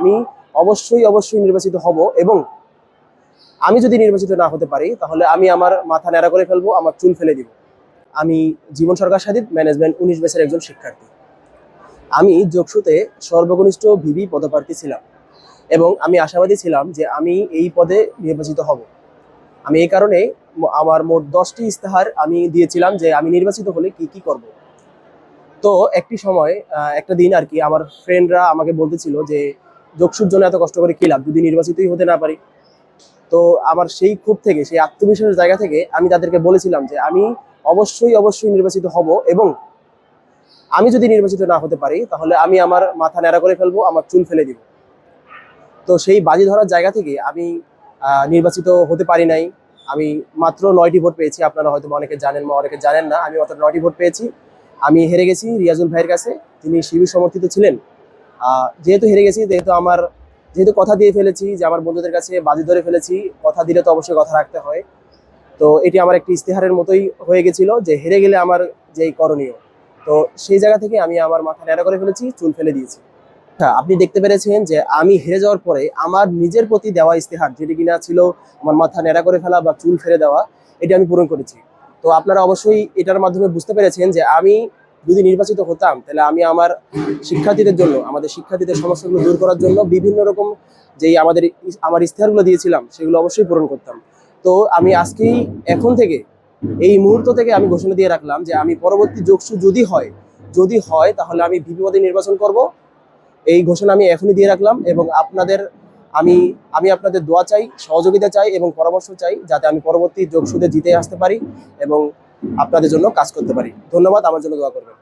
আমি অবশ্যই নির্বাচিত হব এবং আমি যদি নির্বাচিত না হতে পারি তাহলে আমি আমার মাথা ন্যাড়া করে ফেলবো, আমার চুল ফেলে দিব। আমি জীবন সরকার সাদিত ম্যানেজমেন্ট 19 ব্যাচের একজন শিক্ষার্থী। আমি যোগসুতে সর্বকনিষ্ঠ ভিভি পদপ্রার্থী ছিলাম এবং আমি আশাবাদী ছিলাম যে আমি এই পদে নির্বাচিত হব। আমি এই কারণে আমার মোট 10টি ইস্তেহার আমি দিয়েছিলাম যে আমি নির্বাচিত হলে কি কি করব। তো একটি সময় একটা দিন আর কি আমার ফ্রেন্ডরা আমাকে বলতেছিল যে যোগসুর জন্য এত কষ্ট করে কি লাভ যদি নির্বাচিতই হতে না পারি। তো আমার সেই ক্ষোভ থেকে, সেই আত্মবিশ্বাসের জায়গা থেকে আমি তাদেরকে বলেছিলাম যে আমি অবশ্যই নির্বাচিত হব এবং আমি যদি নির্বাচিত না হতে পারি তাহলে আমি আমার মাথা ন্যাড়া করে ফেলবো, আমার চুল ফেলে দিব। তো সেই বাজি ধরার জায়গা থেকে আমি নির্বাচিত হতে পারি নাই। আমি মাত্র 9টি ভোট পেয়েছি। আপনারা হয়তো অনেকে জানেন বা অনেকে জানেন না, আমি মাত্র 9টি ভোট পেয়েছি। আমি হেরে গেছি রিয়াজুল ভাইয়ের কাছে, তিনি শিবির সমর্থিত ছিলেন। যেহেতু হেরে গেছি, যেহেতু কথা দিয়ে ফেলেছি যে আমার বন্ধুদের কাছে বাজি ধরে ফেলেছি, কথা দিলে তো অবশ্যই কথা রাখতে হয়। তো এটি আমার একটি ইস্তেহারের মতোই হয়ে গেছিল যে হেরে গেলে আমার যেই করণীয়। তো সেই জায়গা থেকে আমি আমার মাথা ন্যাড়া করে ফেলেছি, চুল ফেলে দিয়েছি। হ্যাঁ, আপনি দেখতে পেরেছেন যে আমি হেরে যাওয়ার পরে আমার নিজের প্রতি দেওয়া ইস্তেহার, যেটি কিনা ছিল আমার মাথা ন্যাড়া করে ফেলা বা চুল ফেলে দেওয়া, এটি আমি পূরণ করেছি। তো আপনারা অবশ্যই এটার মাধ্যমে বুঝতে পেরেছেন যে আমি যদি নির্বাচিত হতাম তাহলে আমি আমার শিক্ষার্থীদের জন্য, আমাদের শিক্ষার্থীদের সমস্যাগুলো দূর করার জন্য বিভিন্ন রকম যেই আমার ইস্তেহারগুলো দিয়েছিলাম সেগুলো অবশ্যই পূরণ করতাম। তো আমি আজকেই, এখন থেকে, এই মুহূর্ত থেকে আমি ঘোষণা দিয়ে রাখলাম যে আমি পরবর্তী যোগসু যদি হয় তাহলে আমি ভিপি পদে নির্বাচন করব। এই ঘোষণা আমি এখনই দিয়ে রাখলাম এবং আমি আমি আপনাদের দোয়া চাই, সহযোগিতা চাই এবং পরামর্শ চাই যাতে আমি পরবর্তী যোগসুদে জিতে আসতে পারি এবং আপনাদের জন্য কাজ করতে পারি। ধন্যবাদ, আমার জন্য দোয়া করবেন।